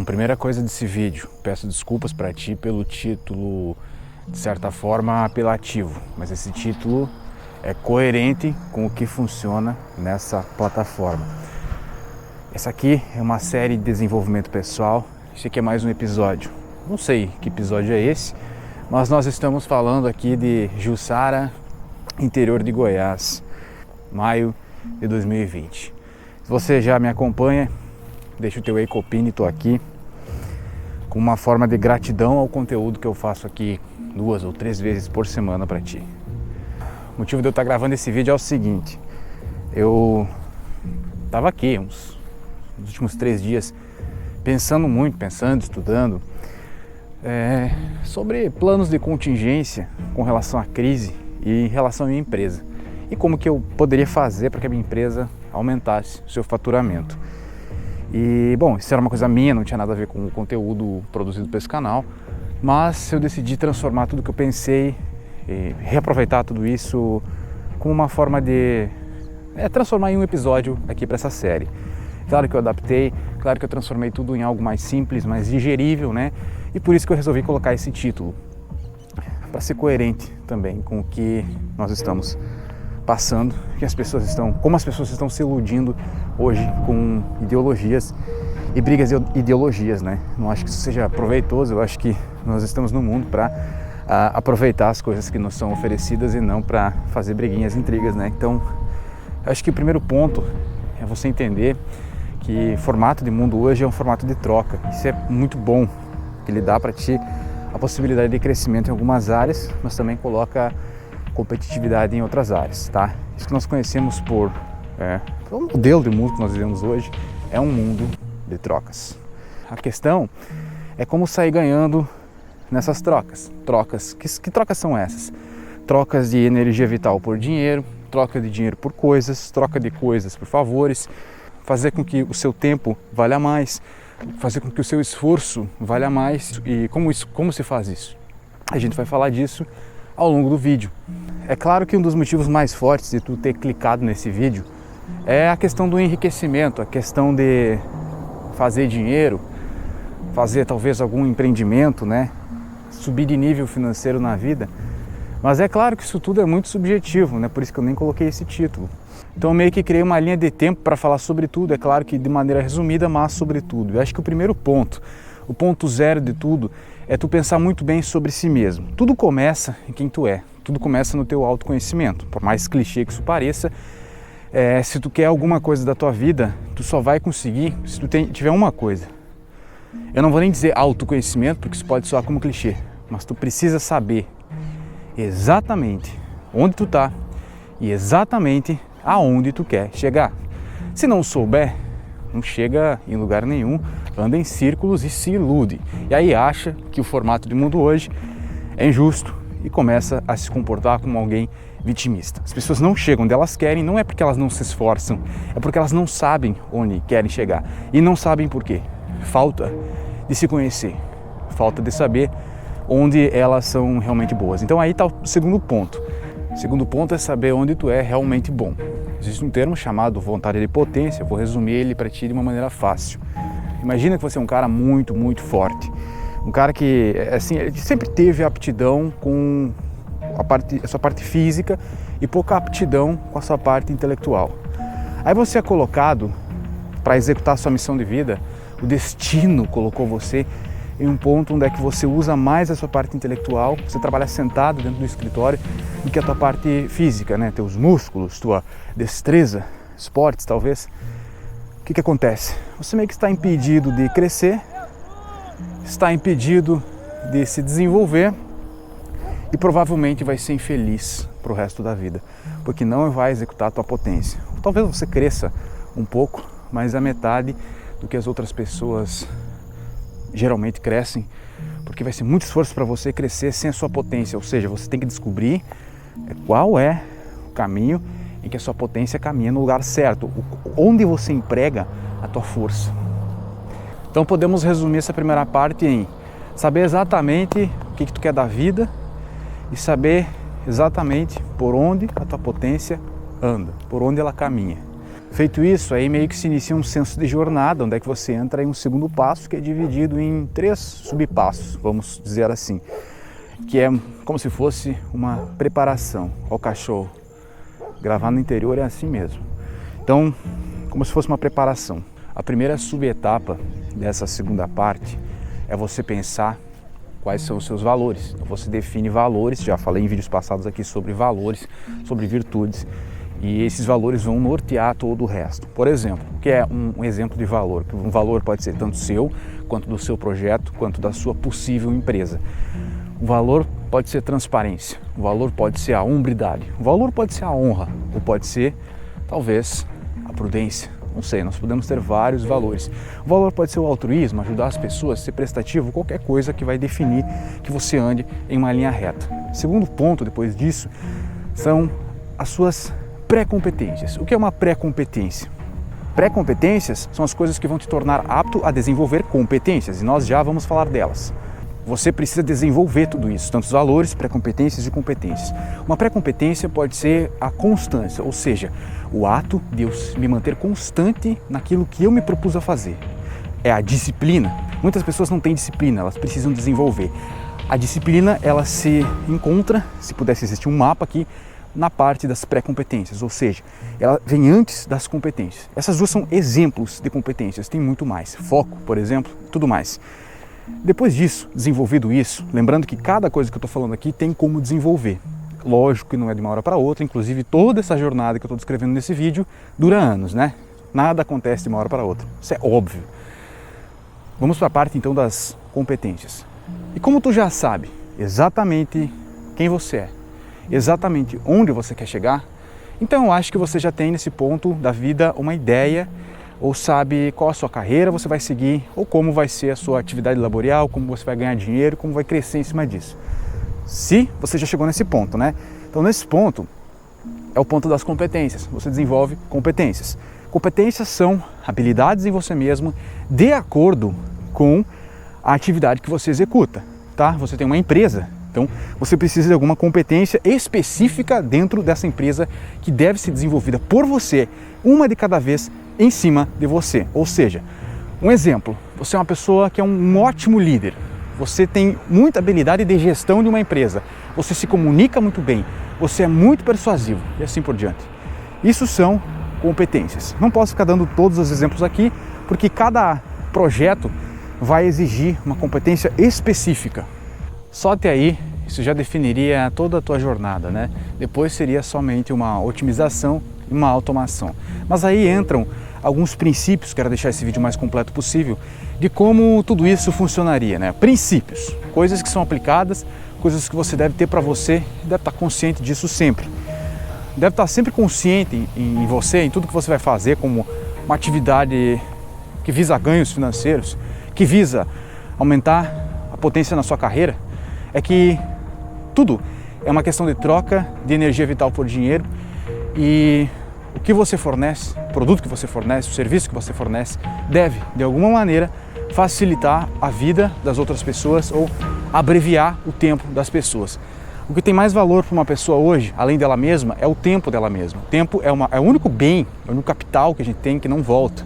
primeira coisa desse vídeo, peço desculpas para ti pelo título, de certa forma, apelativo, mas esse título é coerente com o que funciona nessa plataforma. Essa aqui é uma série de desenvolvimento pessoal, esse aqui é mais um episódio. Não sei que episódio é esse, mas nós estamos falando aqui de Jussara, interior de Goiás, maio de 2020. Se você já me acompanha, deixa o teu Ecopine, estou aqui com uma forma de gratidão ao conteúdo que eu faço aqui 2 ou 3 vezes por semana para ti. O motivo de eu estar gravando esse vídeo é o seguinte: eu estava aqui nos últimos 3 dias pensando, estudando sobre planos de contingência com relação à crise e em relação à minha empresa e como que eu poderia fazer para que a minha empresa aumentasse o seu faturamento. E bom, isso era uma coisa minha, não tinha nada a ver com o conteúdo produzido por esse canal, mas eu decidi transformar tudo que eu pensei e reaproveitar tudo isso como uma forma de transformar em um episódio aqui para essa série. Claro que eu adaptei, claro que eu transformei tudo em algo mais simples, mais digerível, né? E por isso que eu resolvi colocar esse título, para ser coerente também com o que nós estamos passando, como as pessoas estão se iludindo hoje com ideologias e brigas ideologias, né? Não acho que isso seja proveitoso, eu acho que nós estamos no mundo para aproveitar as coisas que nos são oferecidas e não para fazer briguinhas, intrigas, né? Então, eu acho que o primeiro ponto é você entender que o formato de mundo hoje é um formato de troca. Isso é muito bom, que ele dá para ti a possibilidade de crescimento em algumas áreas, mas também coloca competitividade em outras áreas, tá? Isso que nós conhecemos por o modelo de mundo que nós vivemos hoje é um mundo de trocas. A questão é como sair ganhando nessas trocas. Que trocas são essas? Trocas de energia vital por dinheiro, troca de dinheiro por coisas, troca de coisas por favores, fazer com que o seu tempo valha mais, fazer com que o seu esforço valha mais. E como se faz isso? A gente vai falar disso ao longo do vídeo. É claro que um dos motivos mais fortes de tu ter clicado nesse vídeo é a questão do enriquecimento, a questão de fazer dinheiro, fazer talvez algum empreendimento, né? Subir de nível financeiro na vida. Mas é claro que isso tudo é muito subjetivo, né? Por isso que eu nem coloquei esse título. Então eu meio que criei uma linha de tempo para falar sobre tudo, é claro que de maneira resumida, mas sobre tudo. Eu acho que o primeiro ponto, o ponto zero de tudo, é tu pensar muito bem sobre si mesmo. Tudo começa em quem tu é, tudo começa no teu autoconhecimento. Por mais clichê que isso pareça, se tu quer alguma coisa da tua vida, tu só vai conseguir se tu tiver uma coisa. Eu não vou nem dizer autoconhecimento, porque isso pode soar como clichê, mas tu precisa saber exatamente onde tu tá e exatamente aonde tu quer chegar. Se não souber, não chega em lugar nenhum, anda em círculos e se ilude. E aí acha que o formato de mundo hoje é injusto e começa a se comportar como alguém vitimista. As pessoas não chegam onde elas querem, não é porque elas não se esforçam, é porque elas não sabem onde querem chegar. E não sabem por quê. Falta de se conhecer, falta de saber onde elas são realmente boas. Então aí está o segundo ponto. O segundo ponto é saber onde tu é realmente bom. Existe um termo chamado vontade de potência, eu vou resumir ele para ti de uma maneira fácil. Imagina que você é um cara muito, muito forte. Um cara que, assim, ele sempre teve aptidão com a sua parte física e pouca aptidão com a sua parte intelectual. Aí você é colocado para executar a sua missão de vida, o destino colocou você em um ponto onde é que você usa mais a sua parte intelectual, você trabalha sentado dentro do escritório, do que a tua parte física, né? Teus músculos, tua destreza, esportes talvez. O que acontece? Você meio que está impedido de crescer, está impedido de se desenvolver e provavelmente vai ser infeliz para o resto da vida, porque não vai executar a tua potência. Talvez você cresça um pouco, mas a metade do que as outras pessoas geralmente crescem, porque vai ser muito esforço para você crescer sem a sua potência, ou seja, você tem que descobrir qual é o caminho em que a sua potência caminha no lugar certo, onde você emprega a tua força. Então podemos resumir essa primeira parte em saber exatamente o que tu quer da vida e saber exatamente por onde a tua potência anda, por onde ela caminha. Feito isso, aí meio que se inicia um senso de jornada, onde é que você entra em um segundo passo que é dividido em 3 subpassos, vamos dizer assim, que é como se fosse uma preparação ao cachorro. Gravar no interior é assim mesmo. Então, como se fosse uma preparação. A primeira subetapa dessa segunda parte é você pensar quais são os seus valores. Então, você define valores, já falei em vídeos passados aqui sobre valores, sobre virtudes, e esses valores vão nortear todo o resto. Por exemplo, o que é um exemplo de valor? Um valor pode ser tanto seu, quanto do seu projeto, quanto da sua possível empresa. O valor pode ser transparência, o valor pode ser a hombridade, o valor pode ser a honra, ou pode ser, talvez, a prudência. Não sei, nós podemos ter vários valores. O valor pode ser o altruísmo, ajudar as pessoas, ser prestativo, qualquer coisa que vai definir que você ande em uma linha reta. Segundo ponto, depois disso, são as suas pré-competências. O que é uma pré-competência? Pré-competências são as coisas que vão te tornar apto a desenvolver competências, e nós já vamos falar delas. Você precisa desenvolver tudo isso, tanto os valores, pré-competências e competências. Uma pré-competência pode ser a constância, ou seja, o ato de eu me manter constante naquilo que eu me propus a fazer. É a disciplina. Muitas pessoas não têm disciplina, elas precisam desenvolver. A disciplina, ela se encontra, se pudesse existir um mapa aqui, na parte das pré-competências, ou seja, ela vem antes das competências. Essas duas são exemplos de competências, tem muito mais. Foco, por exemplo, tudo mais. Depois disso, desenvolvido isso, lembrando que cada coisa que eu estou falando aqui tem como desenvolver. Lógico que não é de uma hora para outra, inclusive toda essa jornada que eu estou descrevendo nesse vídeo dura anos, né? Nada acontece de uma hora para outra, isso é óbvio. Vamos para a parte então das competências. E como tu já sabe exatamente quem você é, exatamente onde você quer chegar, então eu acho que você já tem nesse ponto da vida uma ideia, ou sabe qual a sua carreira você vai seguir, ou como vai ser a sua atividade laboral, como você vai ganhar dinheiro, como vai crescer em cima disso. Se você já chegou nesse ponto, né? Então nesse ponto é o ponto das competências, você desenvolve competências. Competências são habilidades em você mesmo de acordo com a atividade que você executa, tá? Você tem uma empresa, então você precisa de alguma competência específica dentro dessa empresa que deve ser desenvolvida por você, uma de cada vez em cima de você. Ou seja, um exemplo, você é uma pessoa que é um ótimo líder, você tem muita habilidade de gestão de uma empresa, você se comunica muito bem, você é muito persuasivo e assim por diante. Isso são competências. Não posso ficar dando todos os exemplos aqui, porque cada projeto vai exigir uma competência específica. Só até aí, isso já definiria toda a tua jornada, né? Depois seria somente uma otimização e uma automação. Mas aí entram alguns princípios, quero deixar esse vídeo mais completo possível, de como tudo isso funcionaria, né? Princípios, coisas que são aplicadas, coisas que você deve ter para você, deve estar consciente disso sempre. Deve estar sempre consciente em você, em tudo que você vai fazer, como uma atividade que visa ganhos financeiros, que visa aumentar a potência na sua carreira, é que tudo é uma questão de troca de energia vital por dinheiro, e o que você fornece, o produto que você fornece, o serviço que você fornece, deve, de alguma maneira, facilitar a vida das outras pessoas ou abreviar o tempo das pessoas. O que tem mais valor para uma pessoa hoje, além dela mesma, é o tempo dela mesma. O tempo é o único bem, é o único capital que a gente tem que não volta.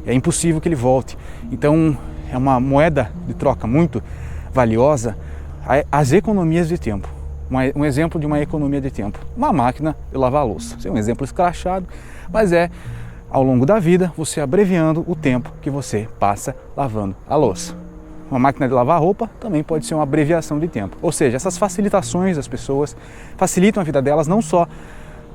É impossível que ele volte. Então, é uma moeda de troca muito valiosa, as economias de tempo. Um exemplo de uma economia de tempo, uma máquina de lavar a louça. Isso é um exemplo escrachado, mas é ao longo da vida você abreviando o tempo que você passa lavando a louça. Uma máquina de lavar roupa também pode ser uma abreviação de tempo. Ou seja, essas facilitações das pessoas facilitam a vida delas não só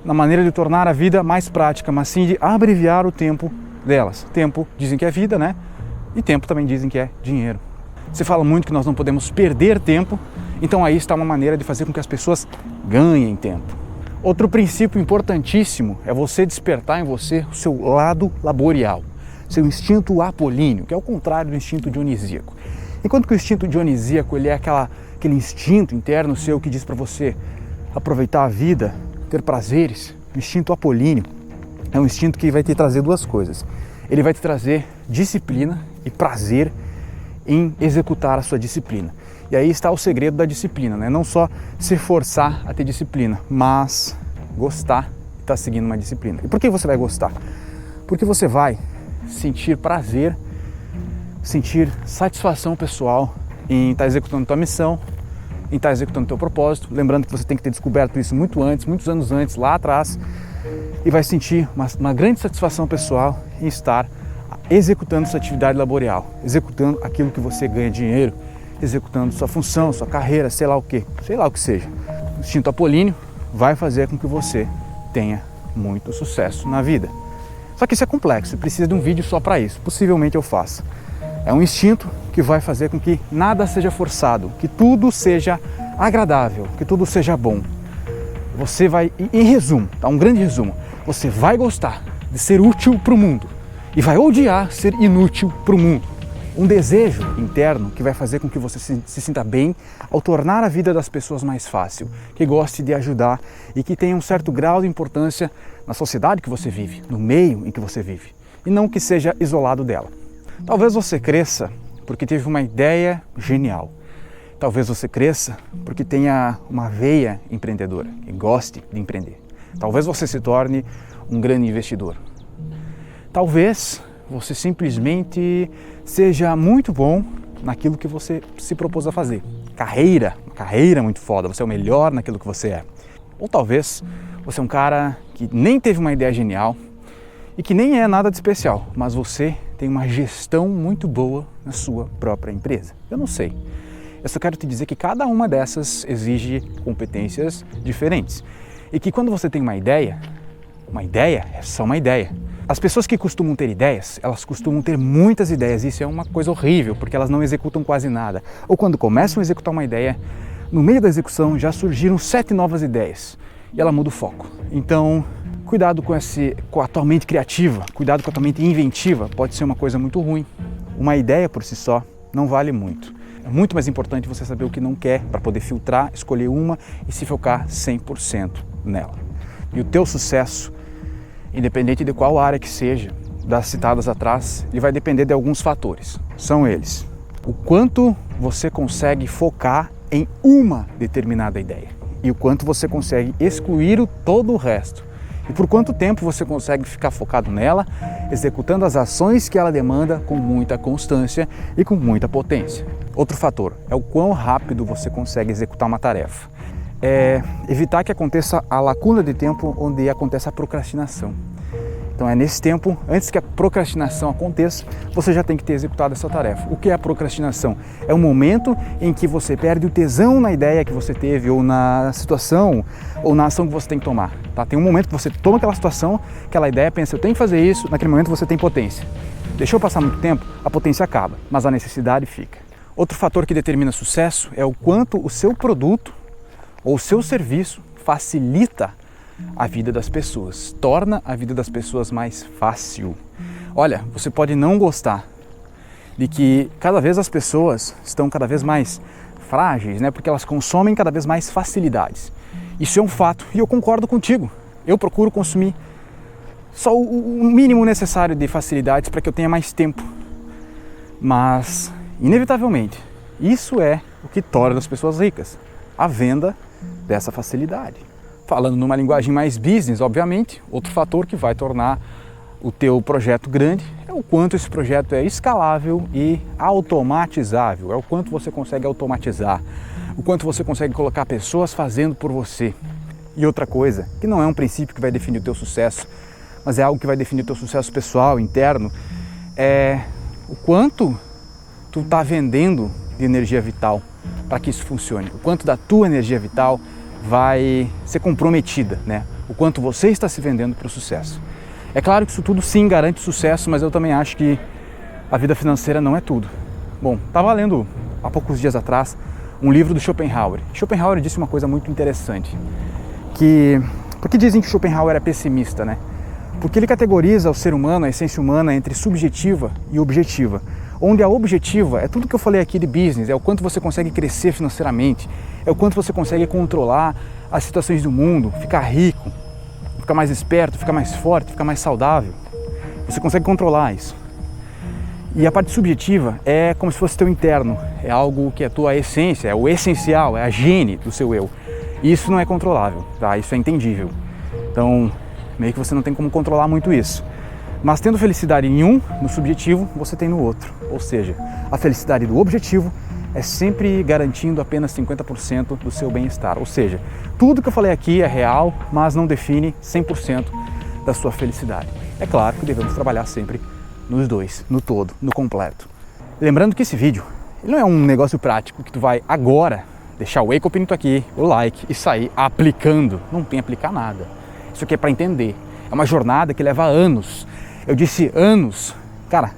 na maneira de tornar a vida mais prática, mas sim de abreviar o tempo delas. Tempo dizem que é vida, né? E tempo também dizem que é dinheiro. Você fala muito que nós não podemos perder tempo, então aí está uma maneira de fazer com que as pessoas ganhem tempo. Outro princípio importantíssimo é você despertar em você o seu lado laboral, seu instinto apolíneo, que é o contrário do instinto dionisíaco. Enquanto que o instinto dionisíaco ele é aquele instinto interno seu que diz para você aproveitar a vida, ter prazeres, o instinto apolíneo é um instinto que vai te trazer duas coisas. Ele vai te trazer disciplina e prazer em executar a sua disciplina. E aí está o segredo da disciplina, né? Não só se forçar a ter disciplina, mas gostar de estar seguindo uma disciplina. E por que você vai gostar? Porque você vai sentir prazer, sentir satisfação pessoal em estar executando tua missão, em estar executando teu propósito. Lembrando que você tem que ter descoberto isso muito antes, muitos anos antes, lá atrás, e vai sentir uma grande satisfação pessoal em estar executando sua atividade laboral, executando aquilo que você ganha dinheiro, executando sua função, sua carreira, sei lá o que seja. O instinto apolíneo vai fazer com que você tenha muito sucesso na vida. Só que isso é complexo e precisa de um vídeo só para isso. Possivelmente eu faça. É um instinto que vai fazer com que nada seja forçado, que tudo seja agradável, que tudo seja bom. Você vai, em resumo, tá? Um grande resumo, você vai gostar de ser útil para o mundo e vai odiar ser inútil para o mundo. Um desejo interno que vai fazer com que você se sinta bem ao tornar a vida das pessoas mais fácil, que goste de ajudar e que tenha um certo grau de importância na sociedade que você vive, no meio em que você vive, e não que seja isolado dela. Talvez você cresça porque teve uma ideia genial. Talvez você cresça porque tenha uma veia empreendedora e goste de empreender. Talvez você se torne um grande investidor. Talvez você simplesmente seja muito bom naquilo que você se propôs a fazer. Uma carreira muito foda, você é o melhor naquilo que você é. Ou talvez você é um cara que nem teve uma ideia genial e que nem é nada de especial, mas você tem uma gestão muito boa na sua própria empresa. Eu não sei. Eu só quero te dizer que cada uma dessas exige competências diferentes. E que quando você tem uma ideia é só uma ideia. As pessoas que costumam ter ideias, elas costumam ter muitas ideias. Isso é uma coisa horrível, porque elas não executam quase nada. Ou quando começam a executar uma ideia, no meio da execução já surgiram 7 novas ideias. E ela muda o foco. Então, cuidado com a tua mente criativa, cuidado com a tua mente inventiva, pode ser uma coisa muito ruim. Uma ideia por si só não vale muito. É muito mais importante você saber o que não quer para poder filtrar, escolher uma e se focar 100% nela. E o teu sucesso, independente de qual área que seja, das citadas atrás, ele vai depender de alguns fatores. São eles: o quanto você consegue focar em uma determinada ideia e o quanto você consegue excluir todo o resto. E por quanto tempo você consegue ficar focado nela, executando as ações que ela demanda com muita constância e com muita potência. Outro fator é o quão rápido você consegue executar uma tarefa. É evitar que aconteça a lacuna de tempo onde acontece a procrastinação. Então é nesse tempo, antes que a procrastinação aconteça, você já tem que ter executado essa tarefa. O que é a procrastinação? É um momento em que você perde o tesão na ideia que você teve, ou na situação, ou na ação que você tem que tomar. Tá? Tem um momento que você toma aquela situação, aquela ideia, pensa, eu tenho que fazer isso, naquele momento você tem potência. Deixou passar muito tempo, a potência acaba, mas a necessidade fica. Outro fator que determina sucesso é o quanto o seu produto ou o seu serviço facilita a vida das pessoas, torna a vida das pessoas mais fácil. Olha, você pode não gostar de que cada vez as pessoas estão cada vez mais frágeis, né? Porque elas consomem cada vez mais facilidades. Isso é um fato e eu concordo contigo. Eu procuro consumir só o mínimo necessário de facilidades para que eu tenha mais tempo. Mas, inevitavelmente, isso é o que torna as pessoas ricas, a venda dessa facilidade. Falando numa linguagem mais business, obviamente, outro fator que vai tornar o teu projeto grande é o quanto esse projeto é escalável e automatizável, é o quanto você consegue automatizar, o quanto você consegue colocar pessoas fazendo por você. E outra coisa, que não é um princípio que vai definir o teu sucesso, mas é algo que vai definir o teu sucesso pessoal, interno, é o quanto tu está vendendo de energia vital para que isso funcione, o quanto da tua energia vital vai ser comprometida, né? O quanto você está se vendendo para o sucesso. É claro que isso tudo sim garante sucesso, mas eu também acho que a vida financeira não é tudo. Bom, estava lendo há poucos dias atrás um livro do Schopenhauer. Schopenhauer disse uma coisa muito interessante, por que dizem que Schopenhauer é pessimista, né? Porque ele categoriza o ser humano, a essência humana, entre subjetiva e objetiva. Onde a objetiva é tudo que eu falei aqui de business, é o quanto você consegue crescer financeiramente, é o quanto você consegue controlar as situações do mundo, ficar rico, ficar mais esperto, ficar mais forte, ficar mais saudável. Você consegue controlar isso. E a parte subjetiva é como se fosse teu interno, é algo que é a tua essência, é o essencial, é a gene do seu eu. E isso não é controlável, tá? Isso é entendível. Então, meio que você não tem como controlar muito isso. Mas tendo felicidade em um, no subjetivo, você tem no outro. Ou seja, a felicidade do objetivo é sempre garantindo apenas 50% do seu bem-estar. Ou seja, tudo que eu falei aqui é real, mas não define 100% da sua felicidade. É claro que devemos trabalhar sempre nos dois, no todo, no completo. Lembrando que esse vídeo ele não é um negócio prático que tu vai agora deixar o Wake Up Nito aqui, o like e sair aplicando. Não tem aplicar nada. Isso aqui é para entender. É uma jornada que leva anos. Eu disse anos. Cara,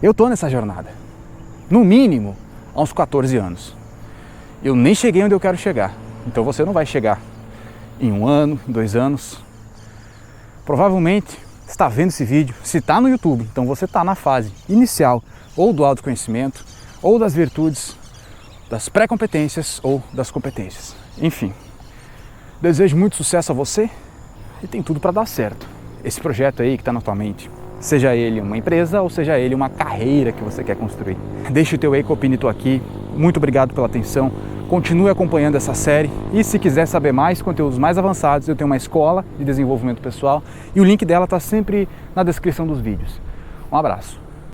eu tô nessa jornada. No mínimo, há uns 14 anos. Eu nem cheguei onde eu quero chegar. Então você não vai chegar em 1 ano, em 2 anos. Provavelmente, você está vendo esse vídeo, se está no YouTube, então você está na fase inicial ou do autoconhecimento, ou das virtudes, das pré-competências ou das competências. Enfim, desejo muito sucesso a você e tem tudo para dar certo. Esse projeto aí que está na tua mente, seja ele uma empresa ou seja ele uma carreira que você quer construir. Deixa o teu Wake Up Nito aqui. Muito obrigado pela atenção. Continue acompanhando essa série e se quiser saber mais conteúdos mais avançados, eu tenho uma escola de desenvolvimento pessoal e o link dela está sempre na descrição dos vídeos. Um abraço.